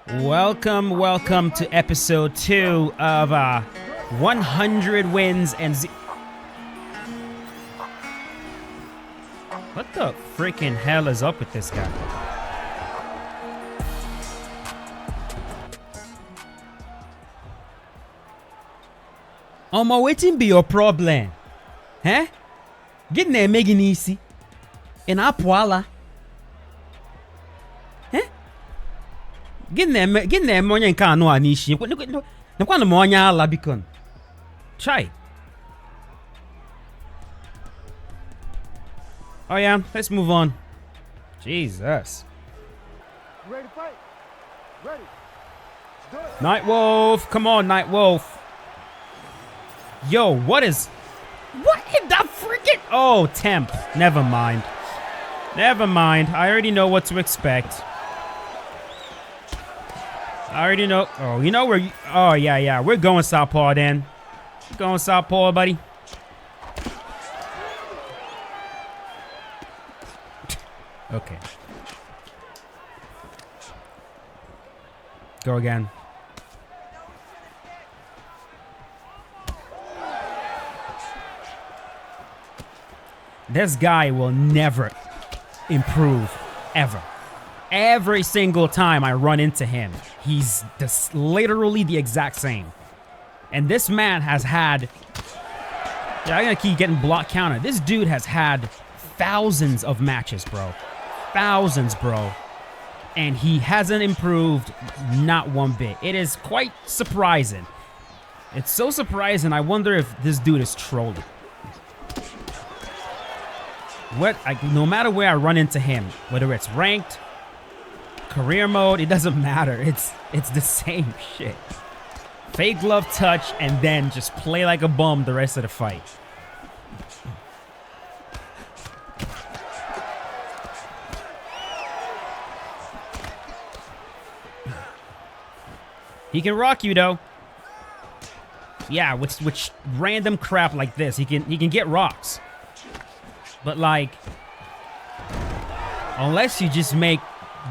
Welcome to episode 2 of 100 wins and What the freaking hell is up with this guy? Wetin be your problem? Huh? Get na emegi n'isi. Ị na-apụ ala? Gị na-eme onye nke anụ a n'isi. Nekwanụ m onye ala biko. Try. Oh yeah, let's move on. Jesus. Ready to fight? Ready. Let's do it. Nightwolf, come on, Nightwolf. Yo, what in the freaking? Oh, temp. Never mind. I already know what to expect. I already know. Oh, you know where? Oh, yeah. We're going southpaw then. Going southpaw, buddy. Okay. Go again. This guy will never improve, ever. Every single time I run into him, he's literally the exact same. And this man has had... Yeah, I'm gonna keep getting block counted. This dude has had thousands of matches, bro. Thousands, bro. And he hasn't improved not one bit. It is quite surprising. It's so surprising, I wonder if this dude is trolling. No matter where I run into him, whether it's ranked, career mode, it doesn't matter. It's the same shit. Fake glove touch and then just play like a bum the rest of the fight. He can rock you though. Yeah, which random crap like this, he can get rocks. But like, unless you just make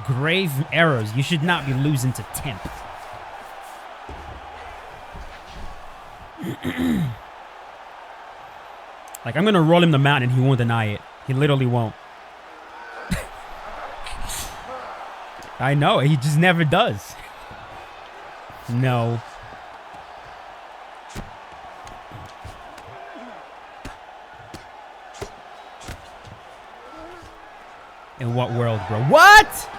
grave errors, you should not be losing to temp. Like, I'm gonna roll him the mountain and he won't deny it. He literally won't. I know, he just never does. No. In what world, bro? What?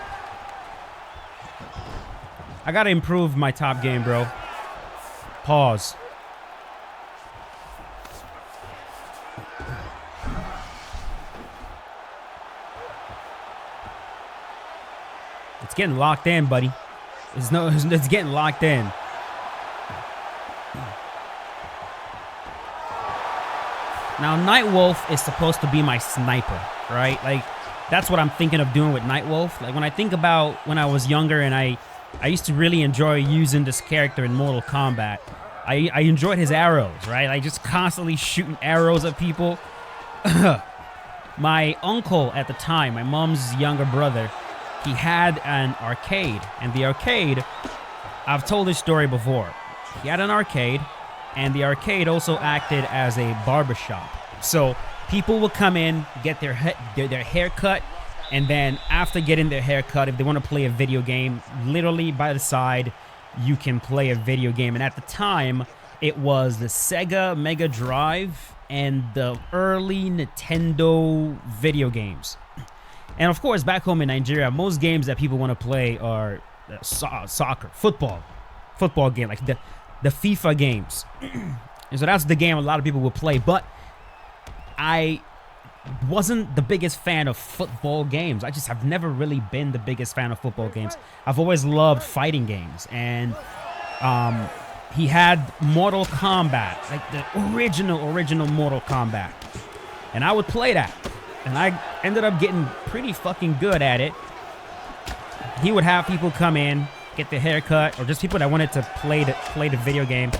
I gotta improve my top game, bro. Pause. It's getting locked in, buddy. It's getting locked in. Now, Nightwolf is supposed to be my sniper, right? Like, that's what I'm thinking of doing with Nightwolf. Like, when I think about when I was younger and I used to really enjoy using this character in Mortal Kombat. I enjoyed his arrows, right? Like, just constantly shooting arrows at people. My uncle at the time, my mom's younger brother, he had an arcade. And the arcade, I've told this story before. He had an arcade, and the arcade also acted as a barbershop. So people will come in, get their hair cut, and then after getting their hair cut, if they want to play a video game, literally by the side, you can play a video game. And at the time, it was the Sega Mega Drive and the early Nintendo video games. And of course, back home in Nigeria, most games that people want to play are soccer, football game, like the FIFA games. And so that's the game a lot of people will play. But I wasn't the biggest fan of football games. I've never really been the biggest fan of football games. I've always loved fighting games. And he had Mortal Kombat, like the original Mortal Kombat. And I would play that. And I ended up getting pretty fucking good at it. He would have people come in, get their hair cut, or just people that wanted to play the video game.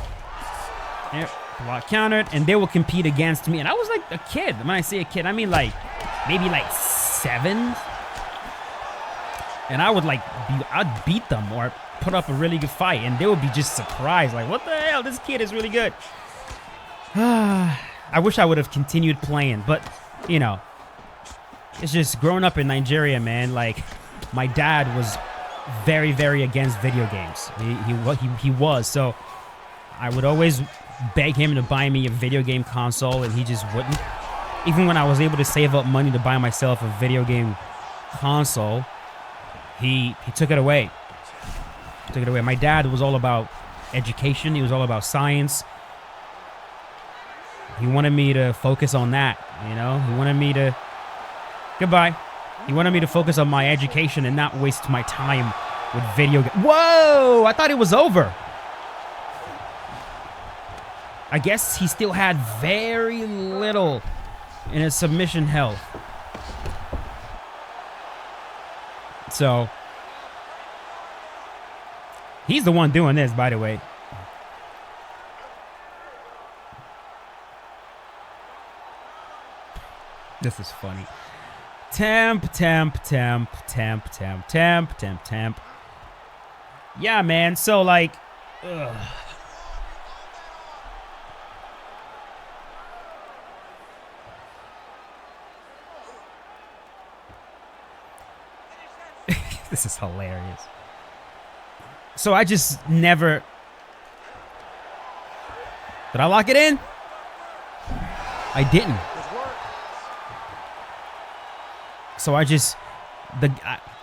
Yep, block countered, and they will compete against me. And I was like a kid. When I say a kid, I mean like maybe like 7. And I would like, I'd beat them or put up a really good fight, and they would be just surprised, like, what the hell, this kid is really good. I wish I would have continued playing, but, you know, it's just growing up in Nigeria, man. Like, my dad was very, very against video games. He was, so I would always beg him to buy me a video game console, and he just wouldn't. Even when I was able to save up money to buy myself a video game console, he took it away. Took it away. My dad was all about education. He was all about science. He wanted me to focus on that, you know? He wanted me to... Goodbye. He wanted me to focus on my education and not waste my time with video games. Whoa! I thought it was over. I guess he still had very little in his submission health. So... He's the one doing this, by the way. This is funny. Temp. Yeah, man. So, like... Ugh. This is hilarious. So I just never... Did I lock it in? I didn't. So I just...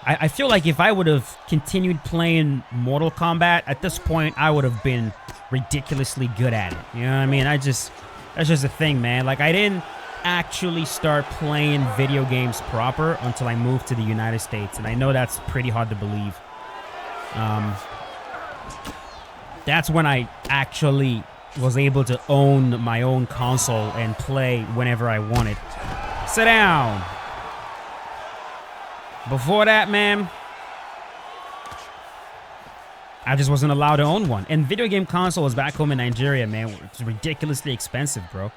I feel like if I would have continued playing Mortal Kombat, at this point, I would have been ridiculously good at it. You know what I mean? That's just a thing, man. Like, I didn't actually start playing video games proper until I moved to the United States. And I know that's pretty hard to believe. That's when I actually was able to own my own console and play whenever I wanted. Sit down. Before that, man, I just wasn't allowed to own one. And video game consoles back home in Nigeria, man, it's ridiculously expensive, bro.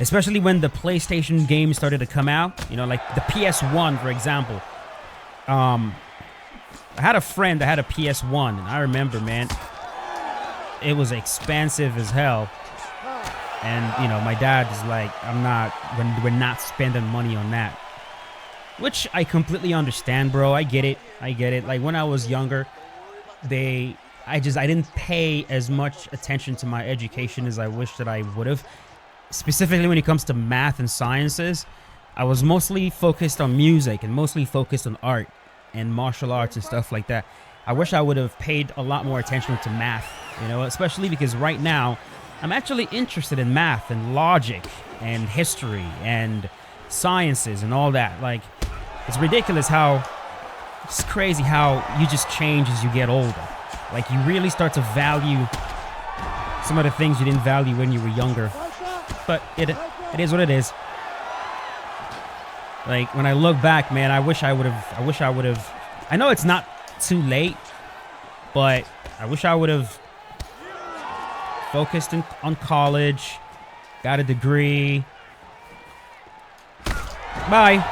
Especially when the PlayStation games started to come out. You know, like the PS1, for example. I had a friend that had a PS1, and I remember, man, it was expensive as hell. And, you know, my dad is like, we're not spending money on that. Which I completely understand, bro. I get it. Like, when I was younger, I didn't pay as much attention to my education as I wish that I would have. Specifically when it comes to math and sciences, I was mostly focused on music and mostly focused on art and martial arts and stuff like that. I wish I would have paid a lot more attention to math, you know, especially because right now I'm actually interested in math and logic and history and sciences and all that. Like, it's ridiculous how, it's crazy how you just change as you get older. Like, you really start to value some of the things you didn't value when you were younger. But it is what it is. Like, when I look back, man, I wish I would have, I know it's not too late, but I wish I would have focused on college, got a degree. Bye.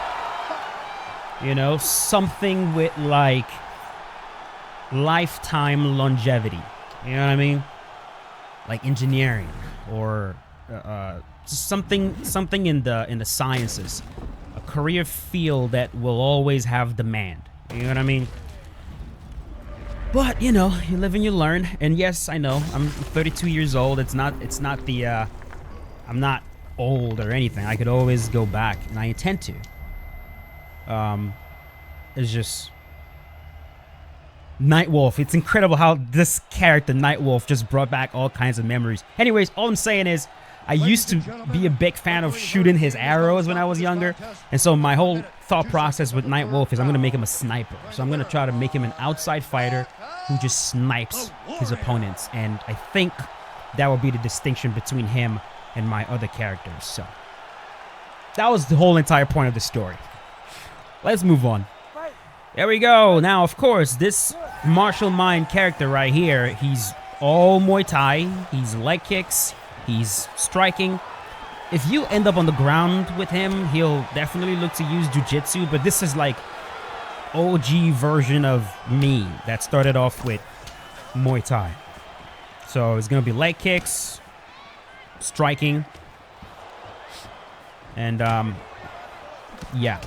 You know, something with, like, lifetime longevity. You know what I mean? Like engineering or something in the sciences. A career field that will always have demand. You know what I mean? But, you know, you live and you learn. And yes, I know, I'm 32 years old. It's not the, I'm not old or anything. I could always go back, and I intend to. It's just Nightwolf. It's incredible how this character, Nightwolf, just brought back all kinds of memories. Anyways, all I'm saying is, I used to be a big fan of shooting his arrows when I was younger. And so my whole thought process with Nightwolf is I'm going to make him a sniper. So I'm going to try to make him an outside fighter who just snipes his opponents. And I think that will be the distinction between him and my other characters. So that was the whole entire point of the story. Let's move on. There we go. Now, of course, this martial mind character right here, he's all Muay Thai. He's leg kicks. He's striking. If you end up on the ground with him, he'll definitely look to use jiu-jitsu, but this is like OG version of me that started off with Muay Thai. So it's going to be leg kicks, striking, and yeah.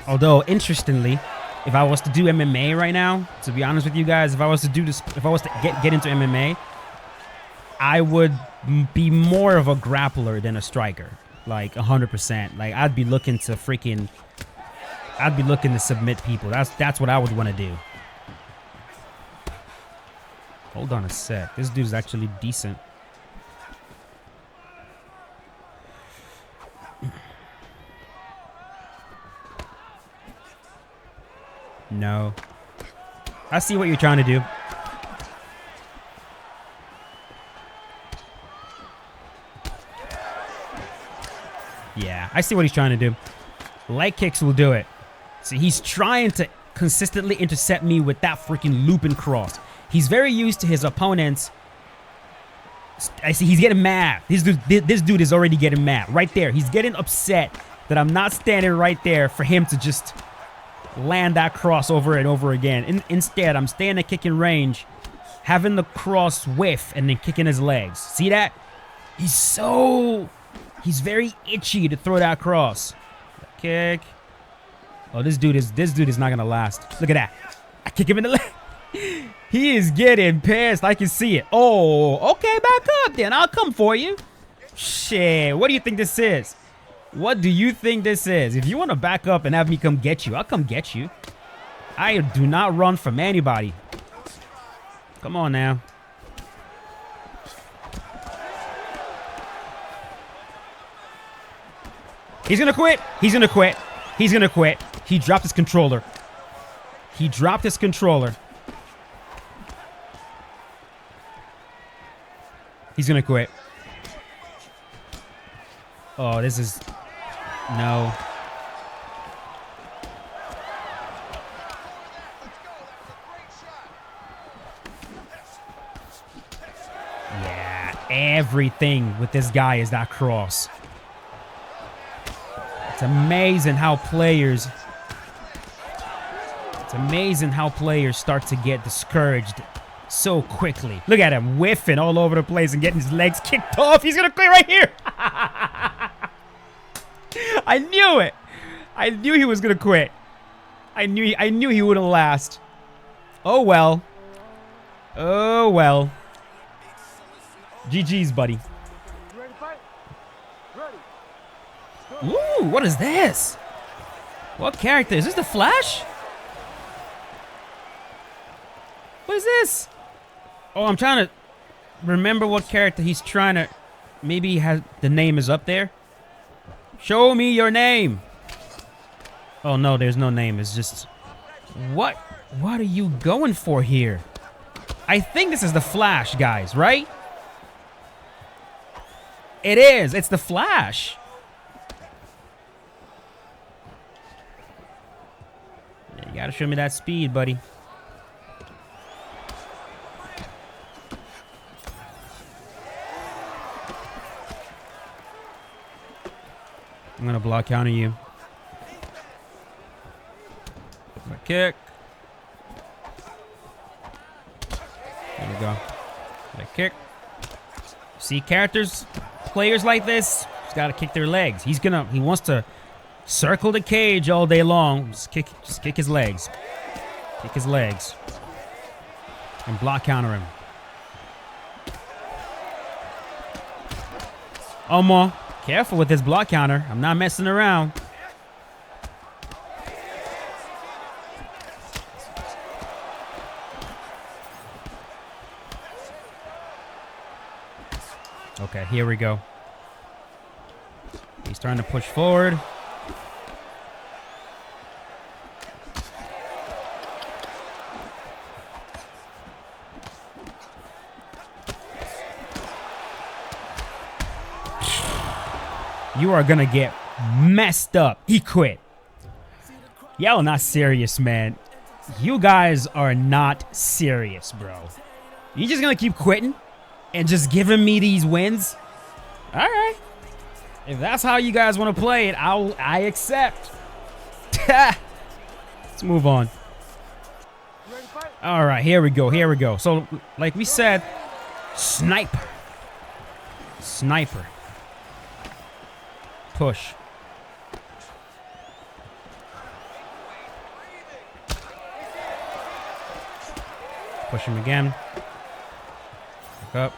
Although, interestingly, if I was to do MMA right now, to be honest with you guys, if I was to do this, if I was to get into MMA, I would be more of a grappler than a striker, like 100%. Like I'd be looking to submit people. That's what I would want to do. Hold on a sec. This dude's actually decent. No. I see what you're trying to do. Yeah, I see what he's trying to do. Leg kicks will do it. See, he's trying to consistently intercept me with that freaking looping cross. He's very used to his opponents. I see he's getting mad. This dude is already getting mad. Right there. He's getting upset that I'm not standing right there for him to just land that cross over and over again. Instead, I'm staying at kicking range, having the cross whiff, and then kicking his legs. See that? He's very itchy to throw that cross. Kick. Oh, this dude is not gonna last. Look at that. I kick him in the leg. He is getting pissed. I can see it. Oh, okay, back up then. I'll come for you. Shit. What do you think this is? What do you think this is? If you want to back up and have me come get you, I'll come get you. I do not run from anybody. Come on now. He's gonna quit. He's gonna quit. He's gonna quit. He dropped his controller. He dropped his controller. He's gonna quit. Oh, this is... No. Yeah, everything with this guy is that cross. It's amazing how players... It's amazing how players start to get discouraged so quickly. Look at him whiffing all over the place and getting his legs kicked off. He's gonna quit right here. I knew it. I knew he was gonna quit. I knew he wouldn't last. Oh well. Oh well. GG's, buddy. You ready to fight? Ready. Ooh, what is this? What character? Is this the Flash? What is this? Oh, I'm trying to remember what character he's trying to... Maybe he has... The name is up there. Show me your name. Oh, no, there's no name. It's just... What are you going for here? I think this is the Flash, guys, right? It is. It's the Flash. You gotta show me that speed, buddy. I'm gonna block counter you. My kick. There we go. My kick. See, players like this, just gotta kick their legs. He wants to circle the cage all day long. Just kick his legs. Kick his legs. And block counter him. Omar. Careful with this block counter. I'm not messing around. Okay, here we go. He's trying to push forward. You are gonna get messed up. He quit. Y'all not serious, man. You guys are not serious, bro. You just gonna keep quitting and just giving me these wins? All right. If that's how you guys want to play it, I accept. Let's move on. All right, here we go. Here we go. So, like we said, sniper. Sniper. Push. Push him again. Back up.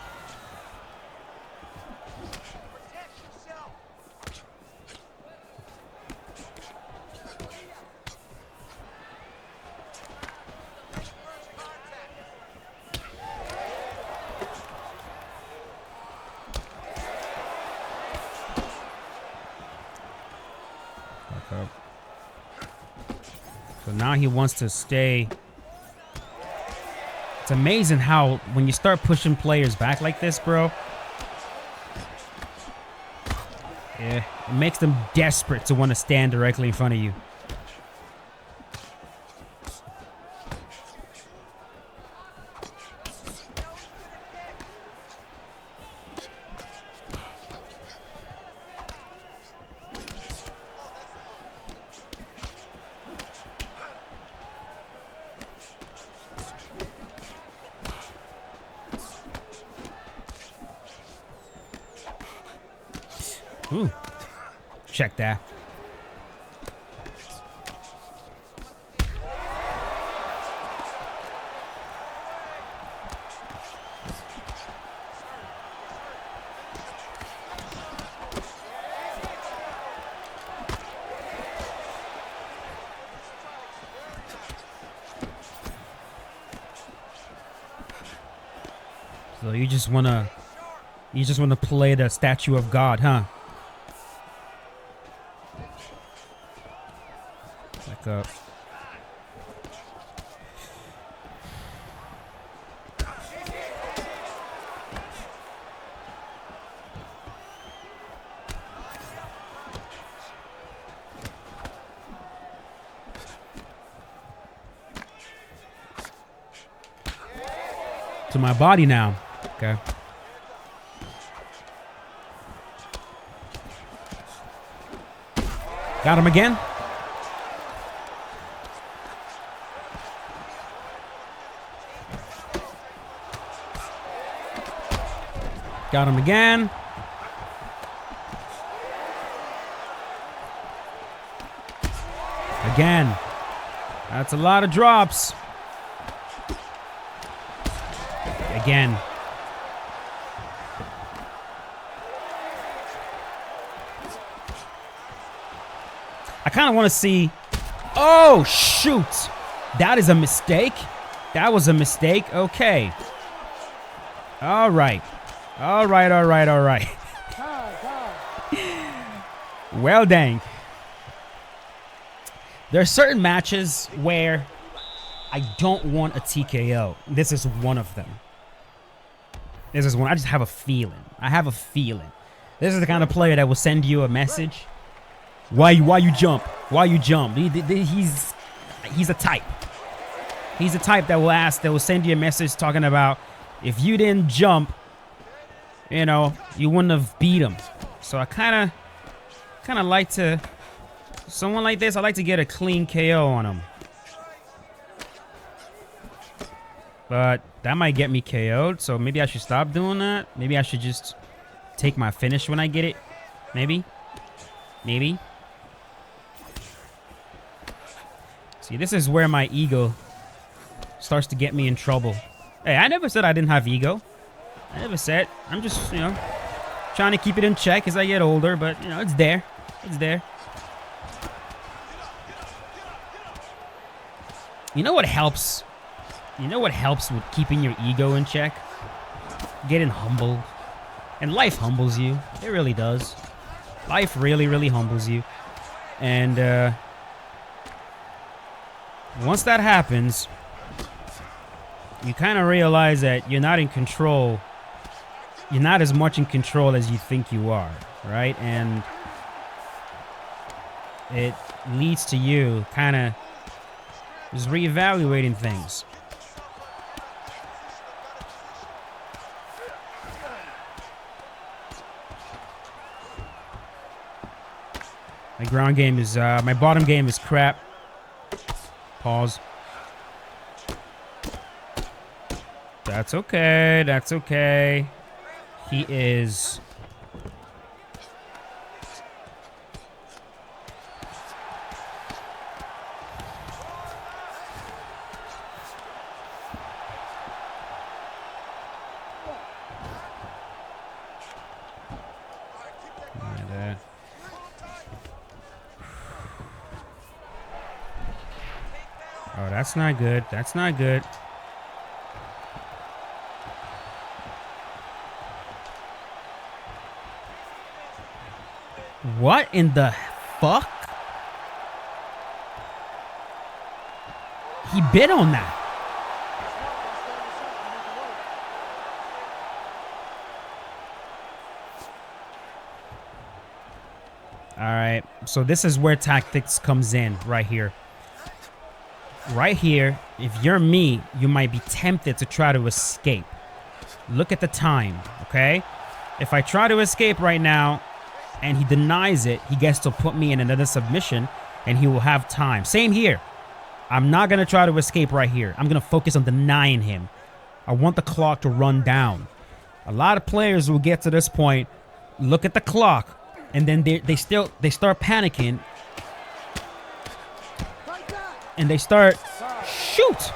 Back up. So now he wants to stay. It's amazing how when you start pushing players back like this, bro, it makes them desperate to want to stand directly in front of you. Ooh, check that. So you just wanna play the statue of God, huh? Back up. To my body now. Okay. Got him again. Got him again. Again. That's a lot of drops. Again. I kind of want to see. Oh, shoot. That is a mistake. That was a mistake. Okay. All right. All right, all right, all right. Well, dang. There are certain matches where I don't want a TKO. This is one of them. This is one. I just have a feeling. I have a feeling. This is the kind of player that will send you a message. Why you jump? Why you jump? He's a type. He's a type that will send you a message talking about if you didn't jump, you know, you wouldn't have beat him. So I kind of like to, someone like this, I like to get a clean KO on him. But that might get me KO'd, so maybe I should stop doing that. Maybe I should just take my finish when I get it. Maybe. Maybe. See, this is where my ego starts to get me in trouble. Hey, I never said I didn't have ego. I never said. I'm just, you know, trying to keep it in check as I get older, but, you know, it's there. It's there. You know what helps? You know what helps with keeping your ego in check? Getting humbled. And life humbles you. It really does. Life really, really humbles you. And once that happens, you kind of realize that you're not in control. You're not as much in control as you think you are, right? And it leads to you kind of just reevaluating things. My ground game is, my bottom game is crap. Pause. That's okay. That's okay. He is... Oh, that's not good. That's not good. What in the fuck? He bit on that. All right. So this is where tactics comes in right here. Right here, if you're me, you might be tempted to try to escape. Look at the time, okay? If I try to escape right now and he denies it, he gets to put me in another submission and he will have time. Same here. I'm not going to try to escape right here. I'm going to focus on denying him. I want the clock to run down. A lot of players will get to this point, look at the clock, and then they start panicking. And they start, shoot!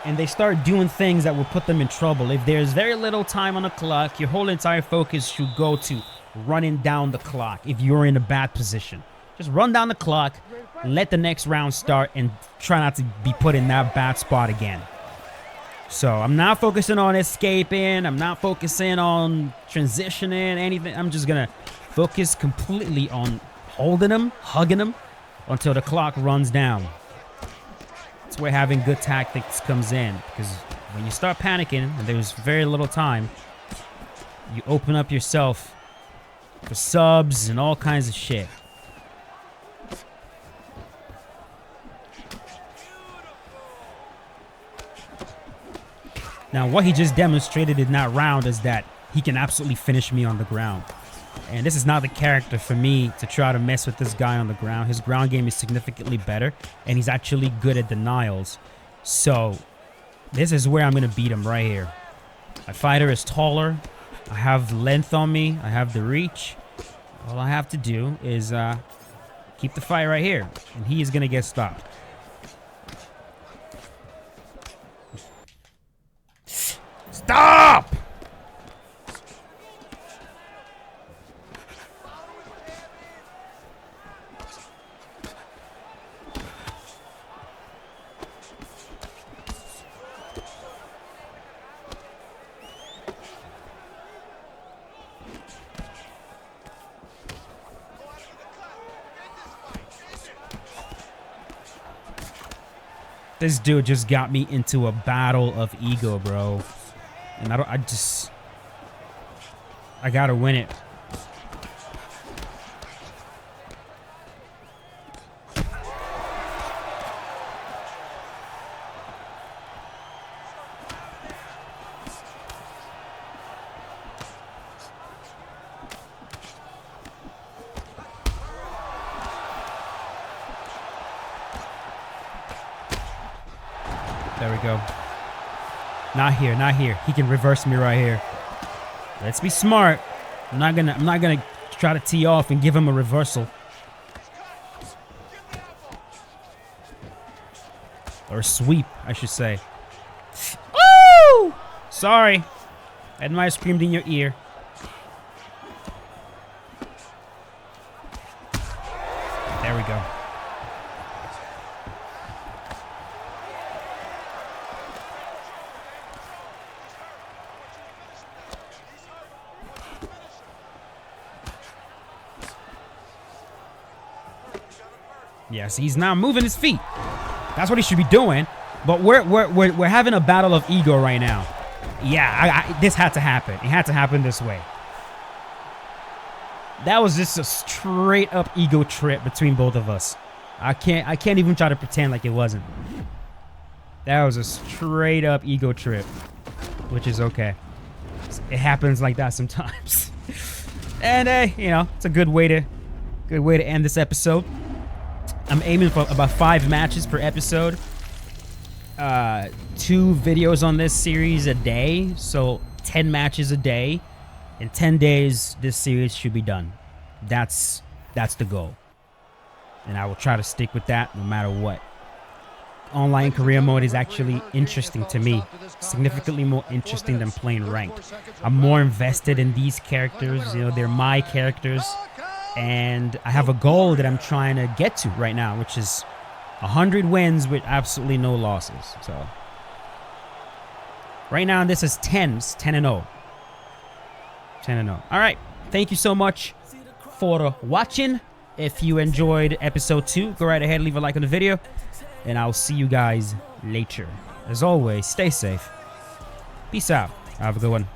And they start doing things that will put them in trouble. If there's very little time on the clock, your whole entire focus should go to running down the clock if you're in a bad position. Just run down the clock, let the next round start, and try not to be put in that bad spot again. So I'm not focusing on escaping. I'm not focusing on transitioning, anything. I'm just going to focus completely on holding him, hugging him, until the clock runs down. That's where having good tactics comes in, because when you start panicking and there's very little time, you open up yourself for subs and all kinds of shit. Now, what he just demonstrated in that round is that he can absolutely finish me on the ground. And this is not the character for me to try to mess with this guy on the ground. His ground game is significantly better, and he's actually good at denials. So, this is where I'm going to beat him right here. My fighter is taller. I have length on me. I have the reach. All I have to do is keep the fight right here, and he is going to get stopped. Stop! This dude just got me into a battle of ego, bro. And I gotta win it. There we go. Not here, not here. He can reverse me right here. Let's be smart. I'm not gonna try to tee off and give him a reversal. Or a sweep, I should say. Woo! Sorry. I might have screamed in your ear. There we go. Yes, he's now moving his feet. That's what he should be doing. But we're having a battle of ego right now. Yeah, this had to happen. It had to happen this way. That was just a straight up ego trip between both of us. I can't even try to pretend like it wasn't. That was a straight up ego trip, which is okay. It happens like that sometimes. And you know, it's a good way Good way to end this episode. I'm aiming for about 5 matches per episode. 2 videos on this series a day, so 10 matches a day. In 10 days, this series should be done. That's the goal. And I will try to stick with that no matter what. Online career mode is actually interesting to me. Significantly more interesting than playing ranked. I'm more invested in these characters. You know, they're my characters. And I have a goal that I'm trying to get to right now, which is 100 wins with absolutely no losses. So right now this is 10s, 10-0. 10-0. All right. Thank you so much for watching. If you enjoyed episode 2, go right ahead, leave a like on the video, and I'll see you guys later. As always, stay safe. Peace out. Have a good one.